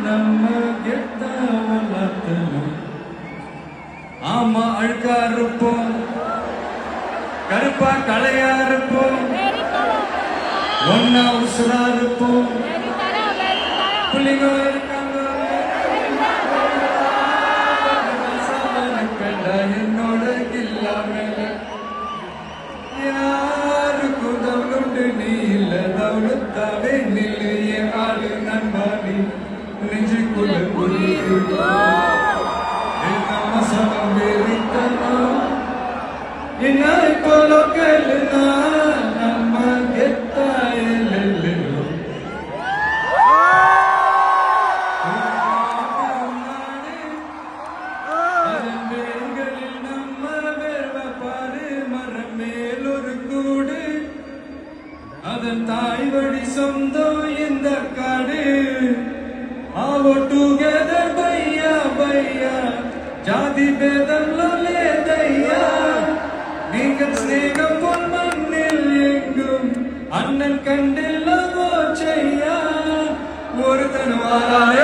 நம்ம கெட்ட வளர்த்தணும். ஆமா அழுக்கா இருப்போம், கருப்பா கலையா இருப்போம், ஒன்னா உசுரா இருப்போம். புள்ளிங்க இருக்காங்க என்னோட இல்லாம யாருக்கும் தவளுண்டு நீ இல்ல தவளுத்தாவே நில்லு என் ஆளு நண்பாடி நெஞ்சுக்குள்ள மசனம் வெறித்தனம் என்ன போல கேளுனா நம்ம கெத்தாயில் நம்ம வேர்வ பாரு மரம் மேலொரு கூடு அதன் தாய் வழி சொந்தம் இந்த காடு. ஆவோ டுகெதர் பையா பையா ஜாதி பேதம்ல லேதையா நீங்கள் ஸ்நேகம் போல் மண்ணில் எங்கும் அண்ணன் கண்டில் செய்யா ஒருத்தன் வாராய